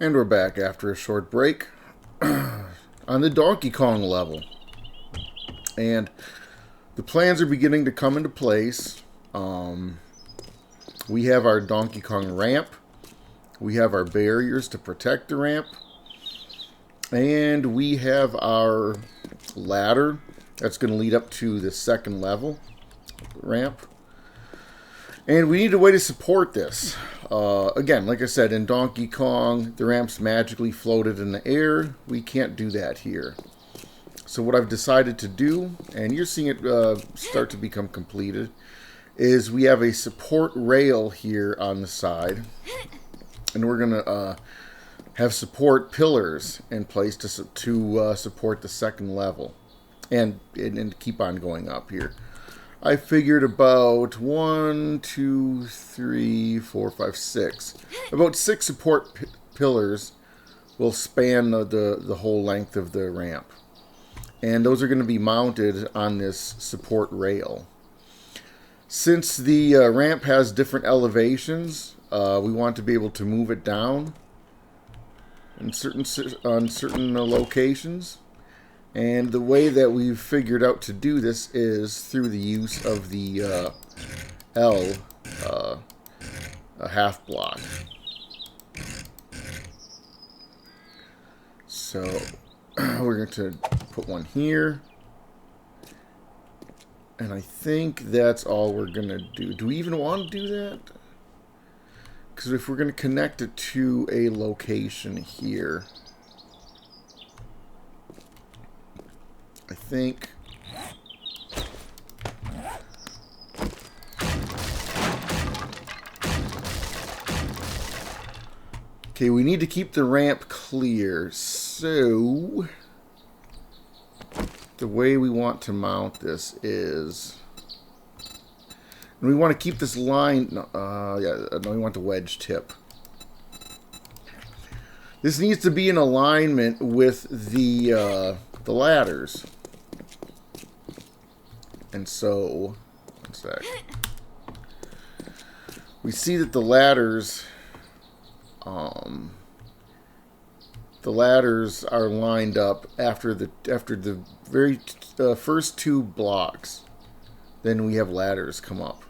And we're back after a short break on the Donkey Kong level. And the plans are beginning to come into place. We have our Donkey Kong ramp. We have our barriers to protect the ramp. And we have our ladder that's going to lead up to the second level ramp. And we need a way to support this. Again, like I said, in Donkey Kong, the ramps magically floated in the air. We can't do that here. So what I've decided to do, and you're seeing it start to become completed, is we have a support rail here on the side. And we're going to have support pillars in place to support the second level. And keep on going up here. I figured about 1, 2, 3, 4, 5, 6. About 6 support pillars will span the whole length of the ramp. And those are going to be mounted on this support rail. Since the ramp has different elevations, we want to be able to move it down on certain locations. And the way that we've figured out to do this is through the use of the L a half block. So we're going to put one here. And I think that's all we're going to do. Do we even want to do that? Because if we're going to connect it to a location here, I think okay, we need to keep the ramp clear. So the way we want to mount this is, and we want to keep this line. No, we want the wedge tip. This needs to be in alignment with the ladders. And so, one sec. We see that the ladders are lined up after the very first 2 blocks. Then we have ladders come up.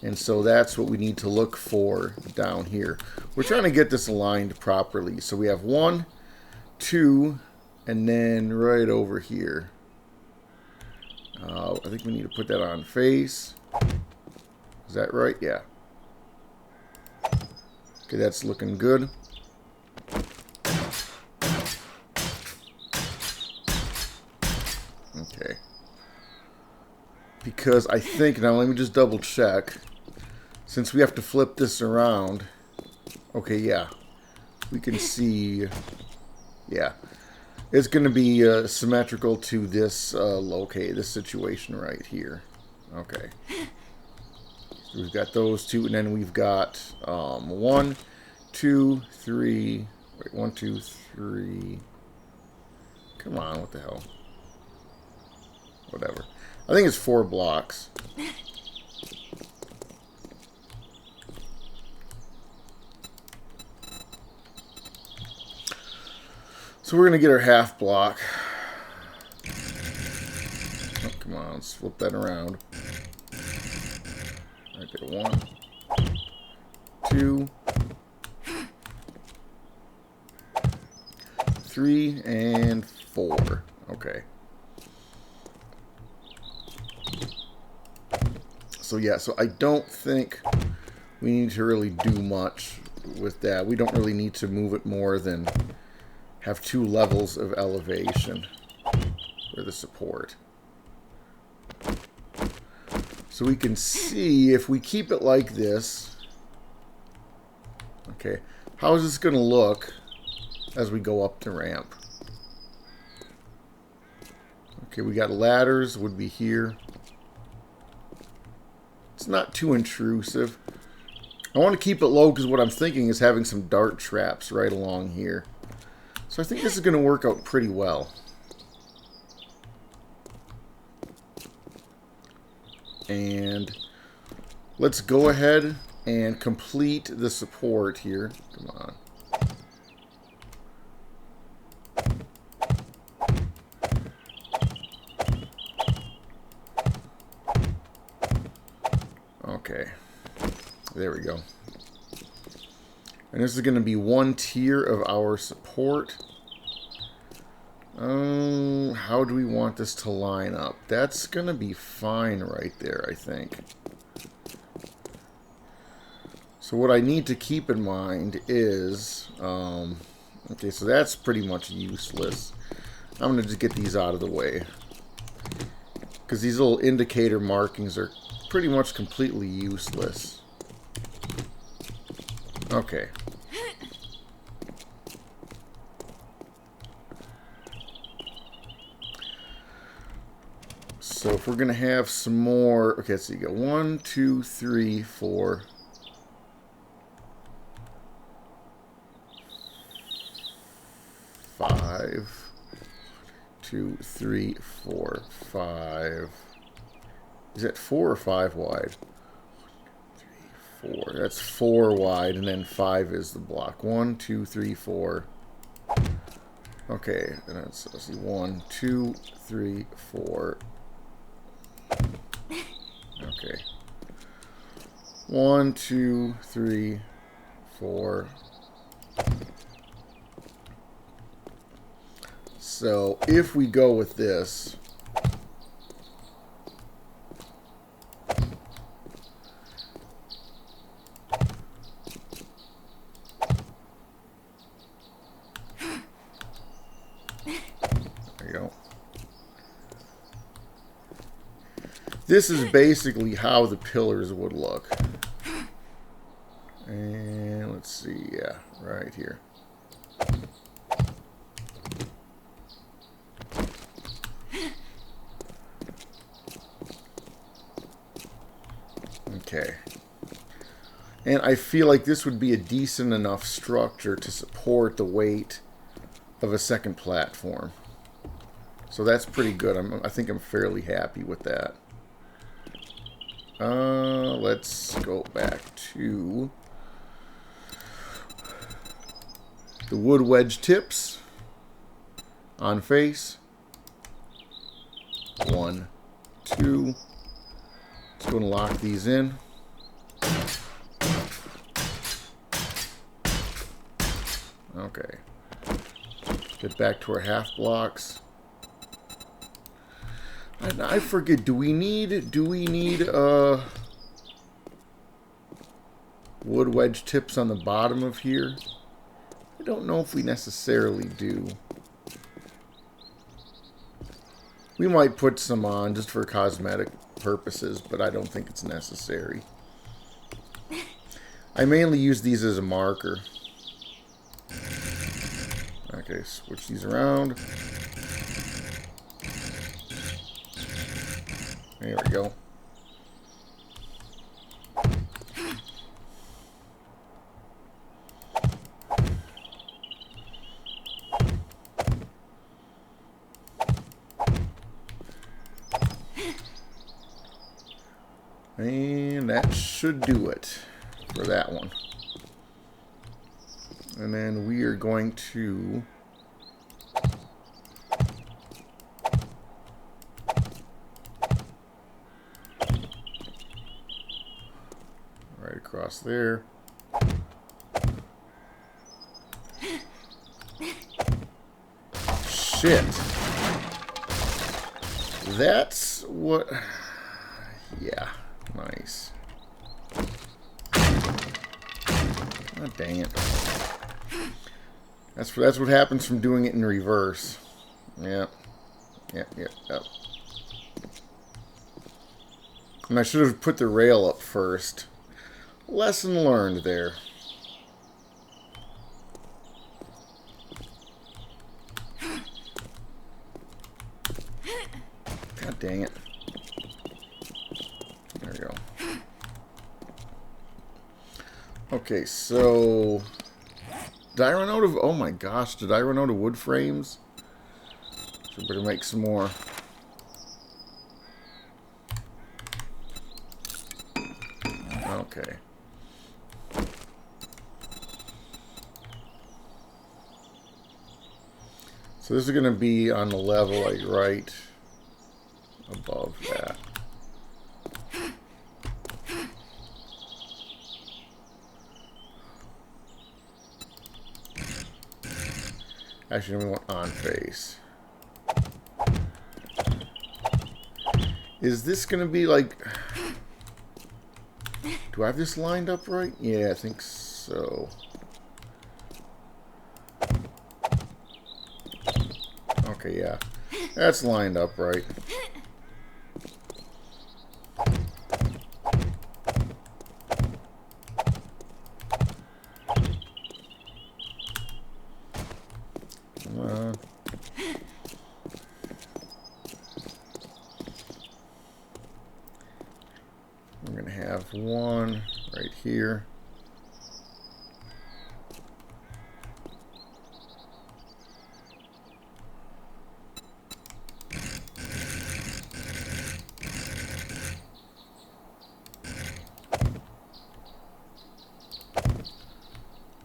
And so that's what we need to look for down here. We're trying to get this aligned properly. So we have 1, 2, and then right over here. I think we need to put that on face. Is that right? Yeah. Okay, that's looking good. Okay. Because I think, now let me just double check. Since we have to flip this around. Okay, yeah. We can see, yeah. It's going to be symmetrical to this this situation right here. Okay. So we've got those 2, and then we've got 1, 2, 3. Wait, 1, 2, 3. Come on, what the hell? Whatever. I think it's 4 blocks. So we're going to get our half block. Oh, come on, let's flip that around. Right there, 1, 2, 3, and 4. Okay. So yeah, so I don't think we need to really do much with that. We don't really need to move it more than have 2 levels of elevation for the support. So we can see if we keep it like this. Okay, how is this going to look as we go up the ramp? Okay, we got ladders would be here. It's not too intrusive. I want to keep it low because what I'm thinking is having some dart traps right along here. So I think this is going to work out pretty well. And let's go ahead and complete the support here. Come on. There we go. And this is going to be one tier of our support. How do we want this to line up? That's going to be fine right there, I think. So what I need to keep in mind is... okay, so that's pretty much useless. I'm going to just get these out of the way. Because these little indicator markings are pretty much completely useless. Okay. So if we're going to have some more... Okay, so you got 1, 2, 3, 4... 5... 2, 3, 4, 5... Is that 4 or 5 wide? 3, 4. That's 4 wide, and then 5 is the block. 1, 2, 3, 4... Okay, and let's see. 1, 2, 3, 4... Okay. 1, 2, 3, 4. So if we go with this, there you go. This is basically how the pillars would look. And let's see, yeah, right here. Okay. And I feel like this would be a decent enough structure to support the weight of a second platform. So that's pretty good. I think I'm fairly happy with that. Let's go back to the wood wedge tips on face. 1, 2. Let's go and lock these in. Okay. Get back to our half blocks. And I forget, do we need wood wedge tips on the bottom of here? I don't know if we necessarily do. We might put some on just for cosmetic purposes, but I don't think it's necessary. I mainly use these as a marker. Okay, switch these around. There we go. And that should do it for that one. And then we are going to right across there. Shit. That's what... Yeah. Nice. God dang it. That's what happens from doing it in reverse. Yep. Yep. And I should have put the rail up first. Lesson learned there. God dang it. There we go. Okay, so... Did I run out of... Oh my gosh, did I run out of wood frames? So I better make some more. Okay. So this is going to be on the level like right above that. Actually, we want on face. Is this going to be like... Do I have this lined up right? Yeah, I think so. Okay, yeah. That's lined up right. We're going to have one right here.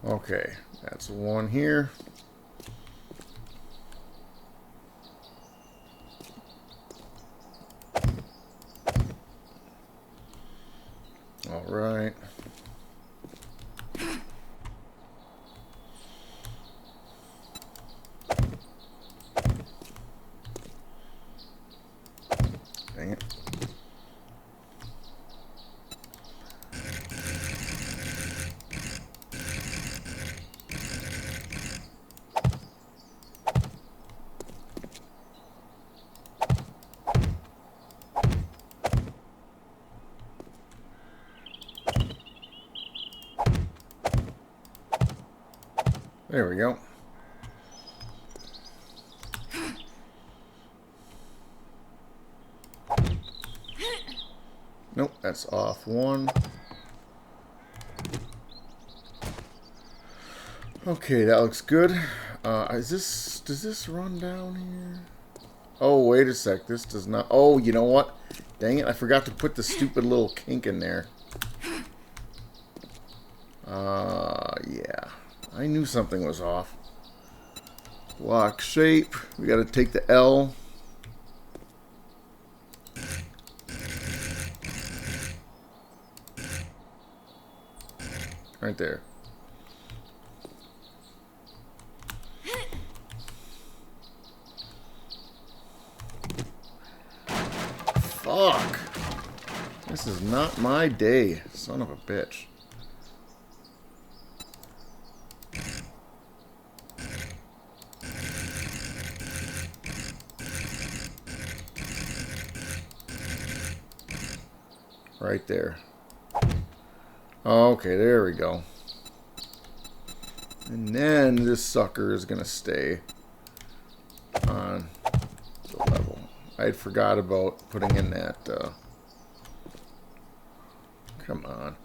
Okay, that's one here. All right. Dang it. There we go. Nope, that's off one. Okay, that looks good. Does this run down here? Oh, wait a sec. This does not. Oh, you know what? Dang it, I forgot to put the stupid little kink in there. Yeah. I knew something was off. Block shape. We got to take the L. Right there. Fuck. This is not my day. Son of a bitch. Right there. Okay, there we go. And then this sucker is going to stay on the level. I had forgot about putting in that. Come on.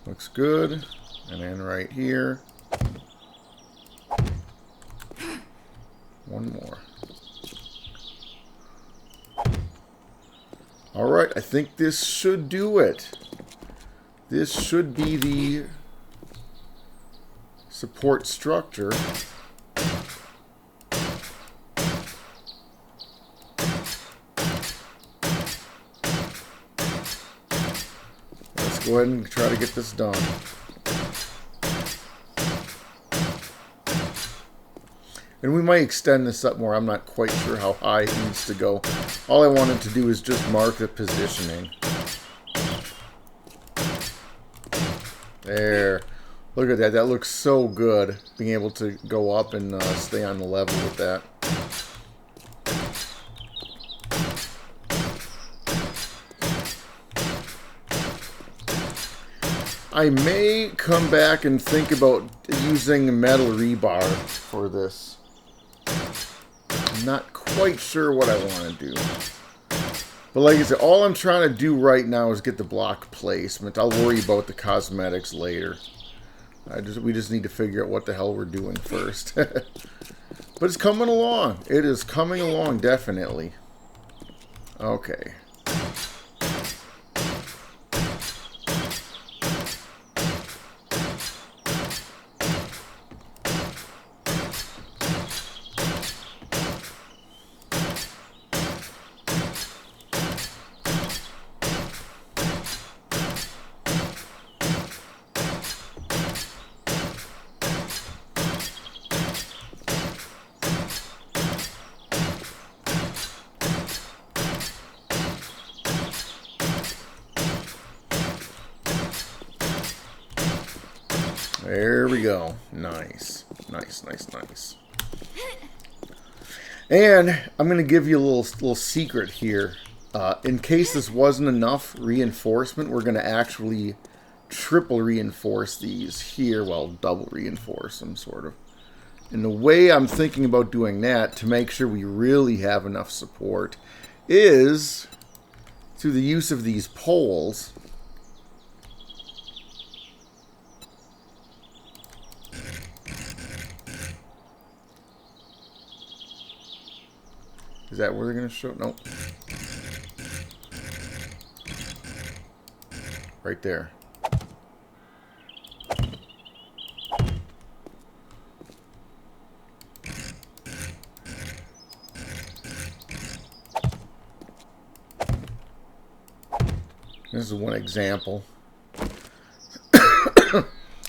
Looks good. And then right here. One more. Alright, I think this should do it. This should be the support structure. Go ahead and try to get this done. And we might extend this up more. I'm not quite sure how high it needs to go. All I wanted to do is just mark the positioning. There. Look at that. That looks so good. Being able to go up and stay on the level with that. I may come back and think about using metal rebar for this. I'm not quite sure what I want to do. But like I said, all I'm trying to do right now is get the block placement. I'll worry about the cosmetics later. We just need to figure out what the hell we're doing first. But it's coming along. It is coming along, definitely. Okay. There we go. Nice. Nice, nice, nice. And I'm going to give you a little secret here. In case this wasn't enough reinforcement, we're going to actually triple reinforce these here. Well, double reinforce them, sort of. And the way I'm thinking about doing that, to make sure we really have enough support, is through the use of these poles. Is that where they're going to show? Nope. Right there. This is one example.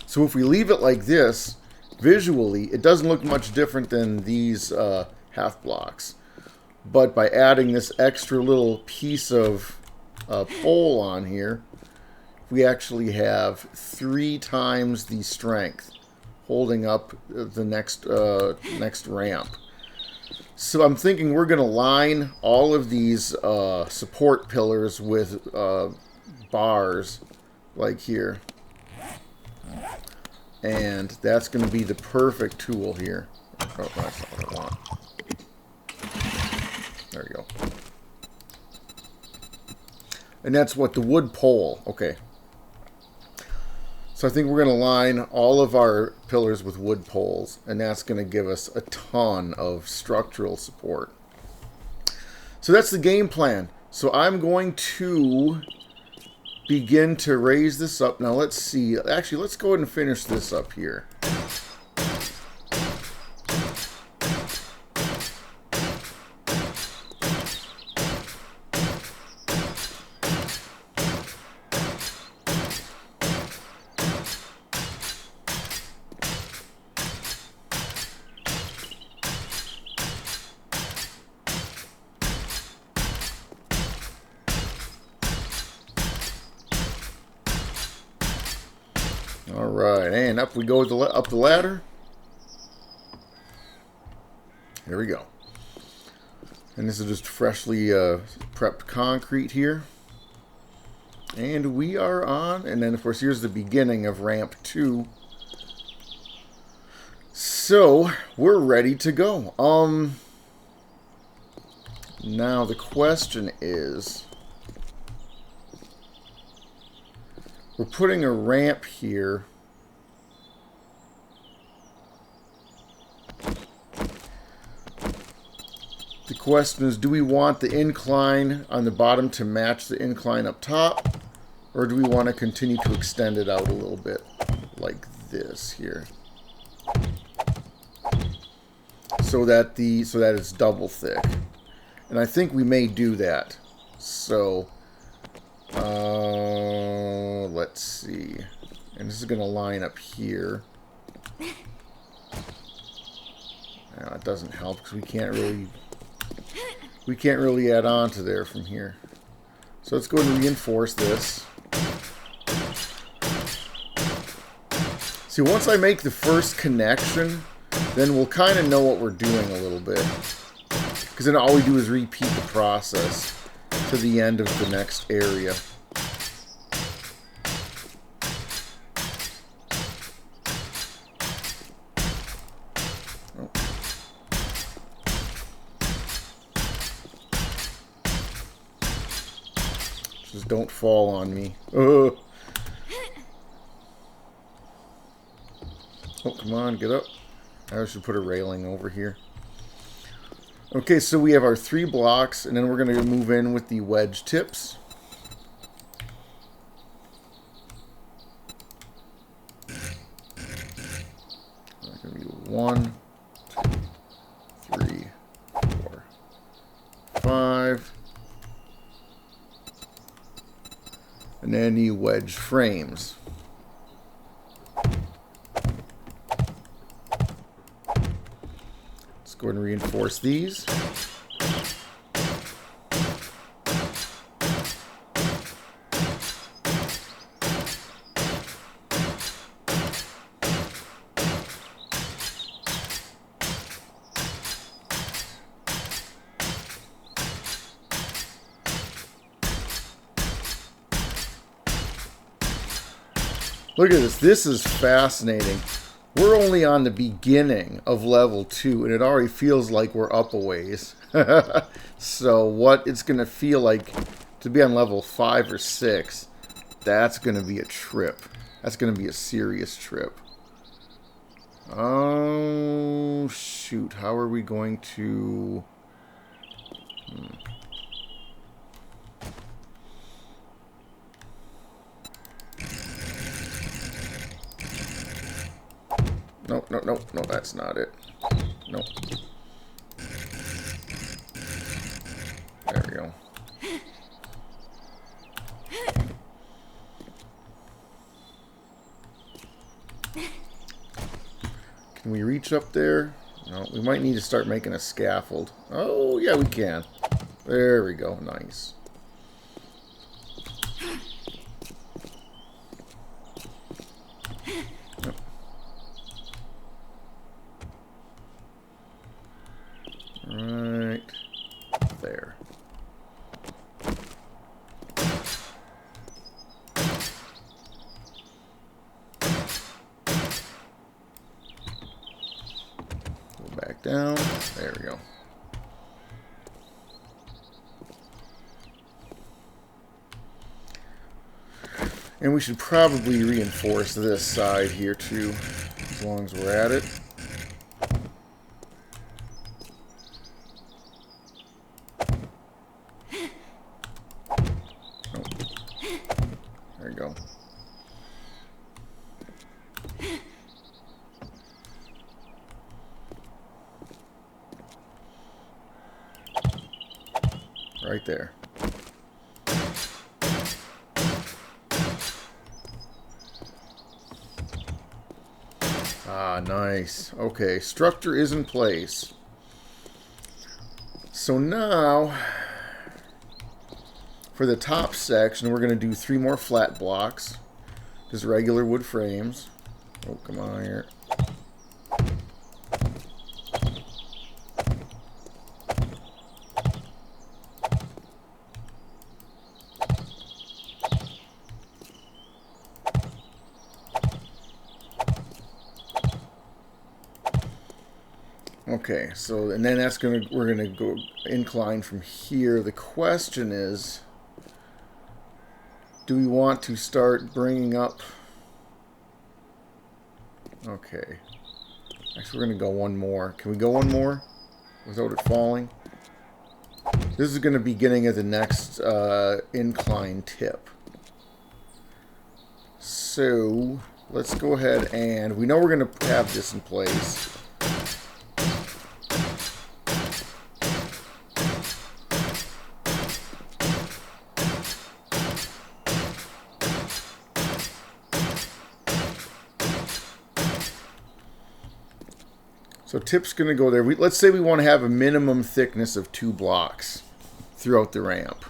So if we leave it like this, visually, it doesn't look much different than these half blocks. But by adding this extra little piece of pole on here, we actually have 3 times the strength holding up the next ramp. So I'm thinking we're going to line all of these support pillars with bars like here. And that's going to be the perfect tool here. Oh, that's not what I want. There we go. And that's what the wood pole. Okay. So I think we're going to line all of our pillars with wood poles, and that's going to give us a ton of structural support. So that's the game plan. So I'm going to begin to raise this up. Now let's see. Actually, let's go ahead and finish this up here. Alright, and up we go up the ladder. Here we go. And this is just freshly prepped concrete here. And we are on, and then of course here's the beginning of ramp 2. So, we're ready to go. Now the question is, we're putting a ramp here. The question is, do we want the incline on the bottom to match the incline up top? Or do we want to continue to extend it out a little bit like this here? So that it's double thick. And I think we may do that. So let's see. And this is going to line up here. Now, it doesn't help because we can't really add on to there from here. So let's go ahead and reinforce this. See, once I make the first connection, then we'll kind of know what we're doing a little bit. Because then all we do is repeat the process to the end of the next area. Just don't fall on me. Ugh. Oh, come on, get up. I should put a railing over here. Okay, so we have our 3 blocks, and then we're going to move in with the wedge tips. That's going to be 1, 2, 3, 4, 5. And then the wedge frames. Let's go ahead and reinforce these. Look at this. This is fascinating. We're only on the beginning of level 2, and it already feels like we're up a ways. So what it's going to feel like to be on level 5 or 6, that's going to be a trip. That's going to be a serious trip. Oh, shoot. How are we going to... No, no, no, no, that's not it. No. There we go. Can we reach up there? No, we might need to start making a scaffold. Oh, yeah, we can. There we go. Nice. Right there. Go back down. There we go. And we should probably reinforce this side here too, as long as we're at it. There you go. Right there. Ah, nice. Okay, structure is in place. So now, for the top section, we're going to do 3 more flat blocks. Just regular wood frames. Oh, come on here. Okay, so and then we're gonna go incline from here. The question is, do we want to start bringing up? Okay, actually, we're gonna go one more. Can we go one more without it falling? This is gonna be beginning of the next incline tip. So let's go ahead and we know we're gonna have this in place. So tip's going to go there. Let's say we want to have a minimum thickness of 2 blocks throughout the ramp.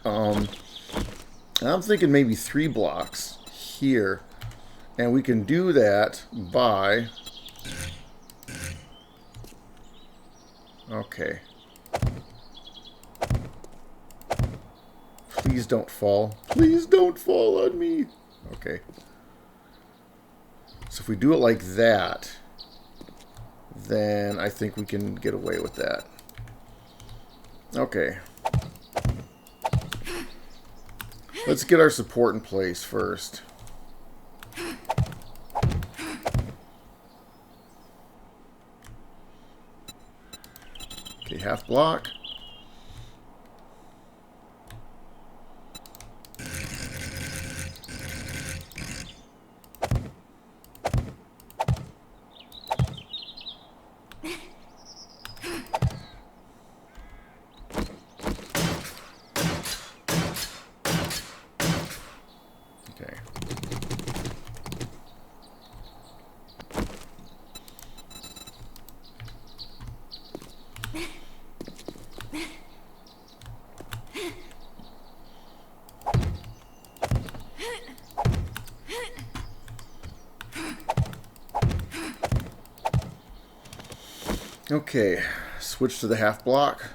I'm thinking maybe 3 blocks here. And we can do that by... Okay. Please don't fall. Please don't fall on me. Okay. So if we do it like that, then I think we can get away with that. Okay. Let's get our support in place first. Okay, half block. Okay. Okay, switch to the half block.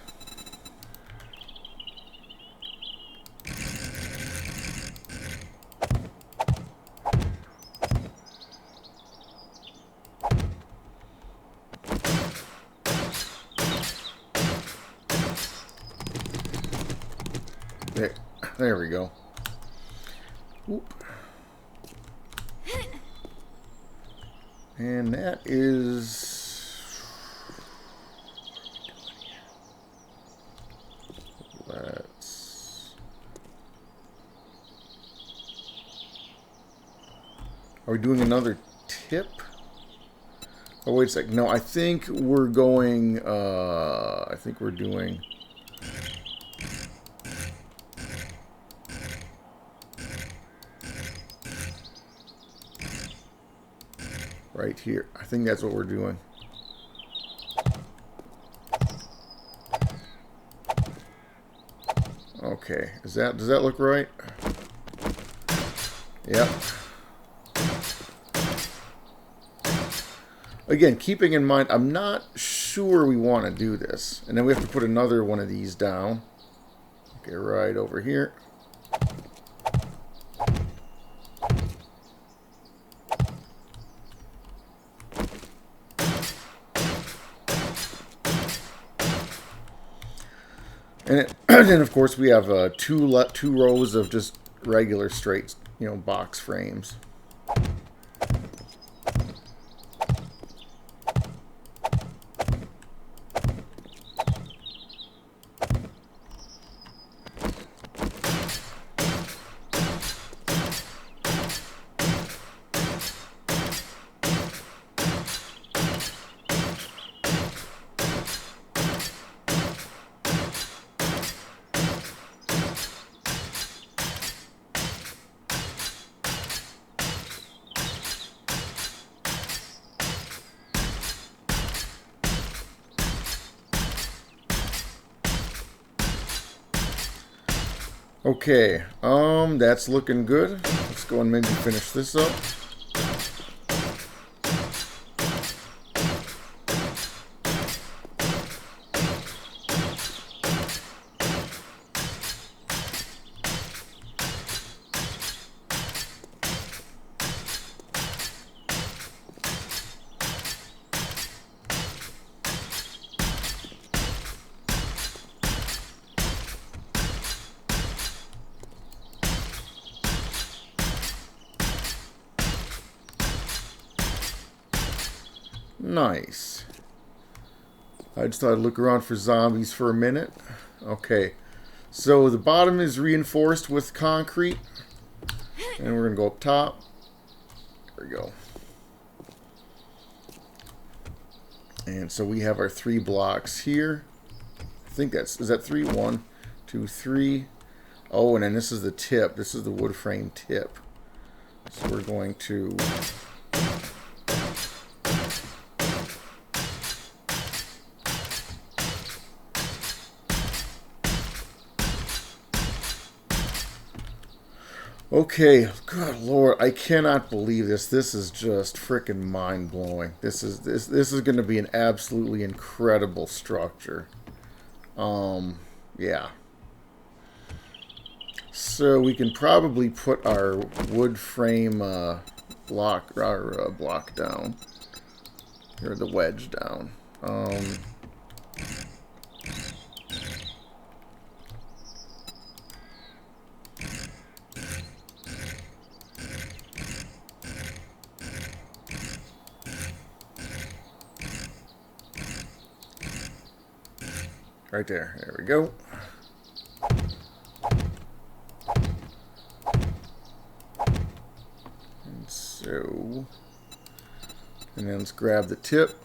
There we go. Oop. And that is... Let's... Are we doing another tip? Oh, wait a sec. No, I think we're going... I think we're doing... Right here. I think that's what we're doing. Okay. Does that look right? Yep. Again, keeping in mind, I'm not sure we want to do this. And then we have to put another one of these down. Okay, right over here. And then, of course, we have two rows of just regular straight, box frames. Okay, that's looking good. Let's go and maybe finish this up. Nice. I just thought I'd look around for zombies for a minute. Okay. So the bottom is reinforced with concrete. And we're going to go up top. There we go. And so we have our 3 blocks here. I think is that 3? 1, 2, 3. Oh, and then this is the tip. This is the wood frame tip. So we're going to... Okay, good lord, I cannot believe this. This is just freaking mind-blowing. This is going to be an absolutely incredible structure. Yeah. So we can probably put our wood frame block down, or the wedge down. Right there. There we go. And so... And then let's grab the tip.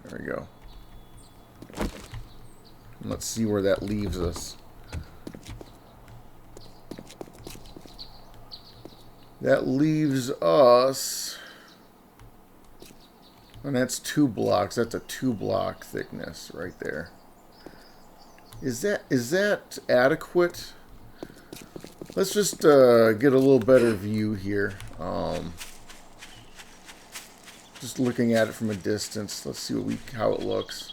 There we go. And let's see where that leaves us. That leaves us... And that's 2 blocks. That's a 2-block thickness right there. Is that adequate? Let's just get a little better view here. Just looking at it from a distance. Let's see how it looks.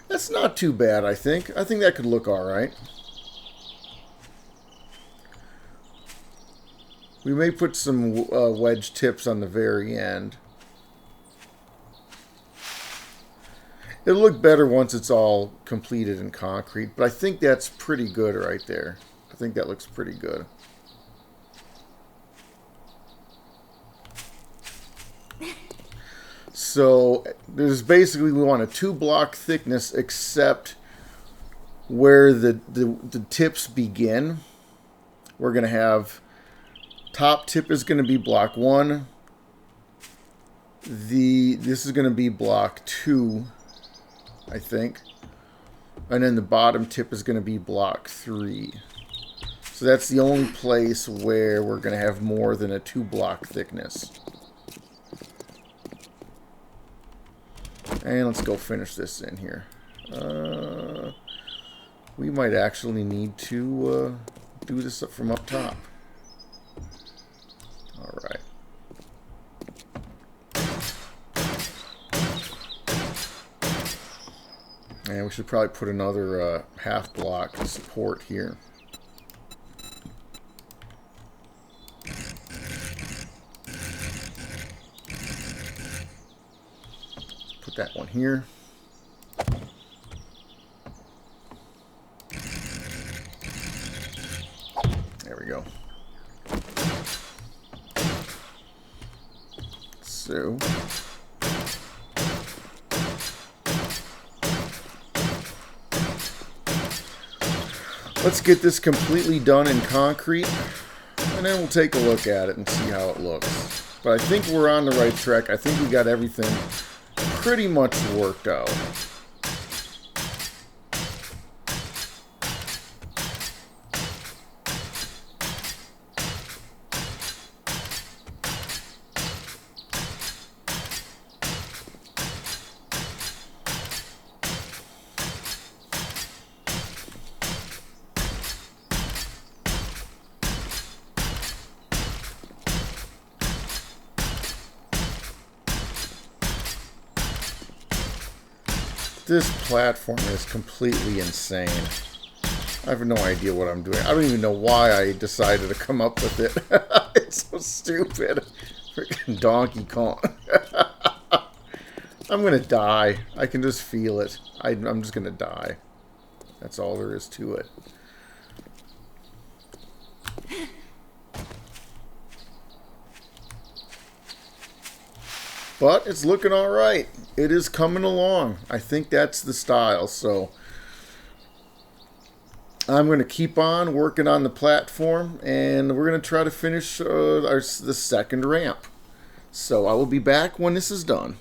That's not too bad, I think. I think that could look all right. We may put some wedge tips on the very end. It'll look better once it's all completed in concrete, but I think that's pretty good right there. I think that looks pretty good. So there's basically, we want a 2-block thickness except where the tips begin. We're going to have... Top tip is going to be block 1. This is going to be block 2, I think. And then the bottom tip is going to be block 3. So that's the only place where we're going to have more than a 2-block thickness. And let's go finish this in here. We might actually need to do this from up top. Alright. And we should probably put another half block support here. Put that one here. There we go. So, let's get this completely done in concrete, and then we'll take a look at it and see how it looks. But I think we're on the right track. I think we got everything pretty much worked out. This platform is completely insane. I have no idea what I'm doing. I don't even know why I decided to come up with it. It's so stupid. Freaking Donkey Kong. I'm gonna die. I can just feel it. I'm just gonna die. That's all there is to it. But it's looking all right. It is coming along. I think that's the style. So I'm going to keep on working on the platform, and we're going to try to finish the second ramp. So I will be back when this is done.